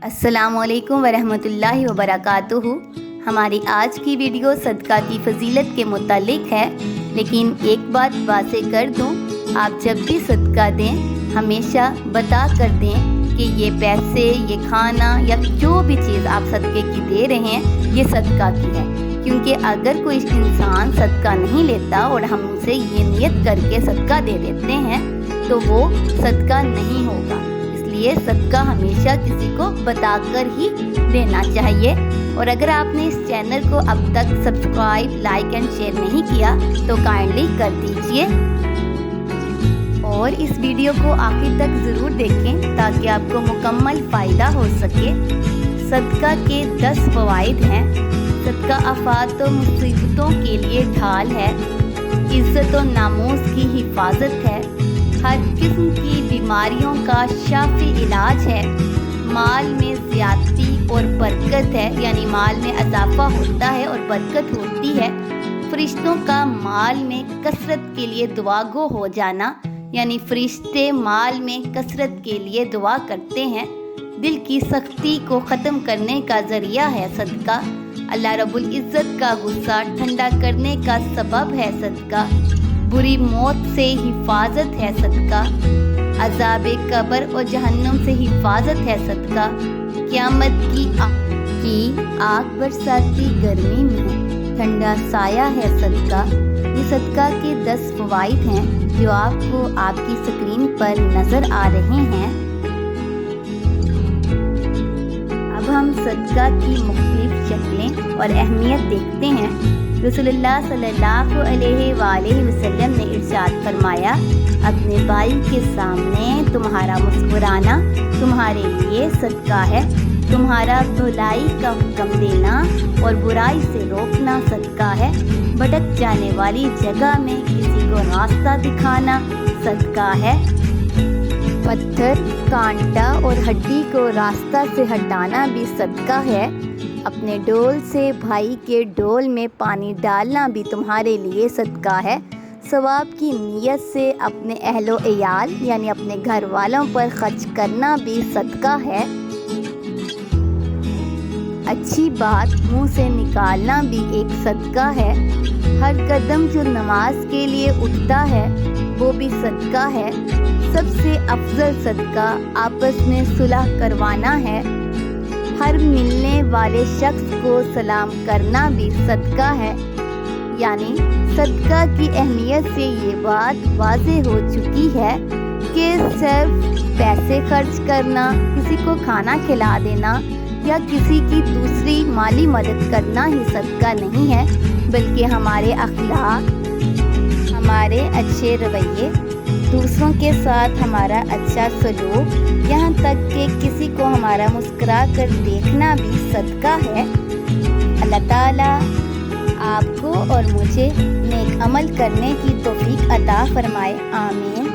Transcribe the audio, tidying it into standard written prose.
السلام علیکم ورحمۃ اللہ وبرکاتہ۔ ہماری آج کی ویڈیو صدقہ کی فضیلت کے متعلق ہے، لیکن ایک بات واضح کر دوں، آپ جب بھی صدقہ دیں ہمیشہ بتا کر دیں کہ یہ پیسے، یہ کھانا یا جو بھی چیز آپ صدقے کی دے رہے ہیں یہ صدقہ کی ہے، کیونکہ اگر کوئی انسان صدقہ نہیں لیتا اور ہم اسے یہ نیت کر کے صدقہ دے دیتے ہیں تو وہ صدقہ نہیں ہوگا۔ یہ صدقہ ہمیشہ کسی کو بتا کر ہی دینا چاہیے، اور اگر آپ نے اس چینل کو اب تک سبسکرائب، لائک اینڈ شیئر نہیں کیا تو کائنڈلی کر دیجئے، اور اس ویڈیو کو آخر تک ضرور دیکھیں تاکہ آپ کو مکمل فائدہ ہو سکے۔ صدقہ کے 10 فوائد ہیں۔ صدقہ آفات و مصیبتوں کے لیے ڈھال ہے، عزت و ناموس کی حفاظت ہے، ہر قسم کی بیماریوں کا شافی علاج ہے، مال میں زیادتی اور برکت ہے، یعنی مال میں اضافہ ہوتا ہے اور برکت ہوتی ہے، فرشتوں کا مال میں کثرت کے لیے دعا گو ہو جانا، یعنی فرشتے مال میں کثرت کے لیے دعا کرتے ہیں، دل کی سختی کو ختم کرنے کا ذریعہ ہے صدقہ، اللہ رب العزت کا غصہ ٹھنڈا کرنے کا سبب ہے صدقہ، بری موت سے حفاظت ہے صدقہ، عذاب قبر اور جہنم سے حفاظت ہے صدقہ، قیامت کی آگ برساتی گرمی میں ٹھنڈا سایہ ہے صدقہ۔ یہ صدقہ کے 10 فوائد ہیں جو آپ کو آپ کی اسکرین پر نظر آ رہے ہیں۔ اب ہم صدقہ کی مختلف شکلیں اور اہمیت دیکھتے ہیں۔ رسول اللہ صلی اللہ علیہ وآلہ وسلم نے ارشاد فرمایا، اپنے بھائی کے سامنے تمہارا مسکرانا تمہارے لیے صدقہ ہے، تمہارا بھلائی کا حکم دینا اور برائی سے روکنا صدقہ ہے، بھٹک جانے والی جگہ میں کسی کو راستہ دکھانا صدقہ ہے، پتھر، کانٹا اور ہڈی کو راستہ سے ہٹانا بھی صدقہ ہے، اپنے ڈول سے بھائی کے ڈول میں پانی ڈالنا بھی تمہارے لیے صدقہ ہے، ثواب کی نیت سے اپنے اہل و عیال یعنی اپنے گھر والوں پر خرچ کرنا بھی صدقہ ہے، اچھی بات منہ سے نکالنا بھی ایک صدقہ ہے، ہر قدم جو نماز کے لیے اٹھتا ہے وہ بھی صدقہ ہے، سب سے افضل صدقہ آپس میں صلح کروانا ہے، ہر ملنے والے شخص کو سلام کرنا بھی صدقہ ہے، یعنی صدقہ کی اہمیت سے یہ بات واضح ہو چکی ہے کہ صرف پیسے خرچ کرنا، کسی کو کھانا کھلا دینا یا کسی کی دوسری مالی مدد کرنا ہی صدقہ نہیں ہے، بلکہ ہمارے اخلاق، ہمارے اچھے رویے، دوسروں کے ساتھ ہمارا اچھا سلوک، یہاں تک کہ کسی کو ہمارا مسکرا کر دیکھنا بھی صدقہ ہے۔ اللہ تعالیٰ آپ کو اور مجھے نیک عمل کرنے کی توفیق عطا فرمائے، آمین۔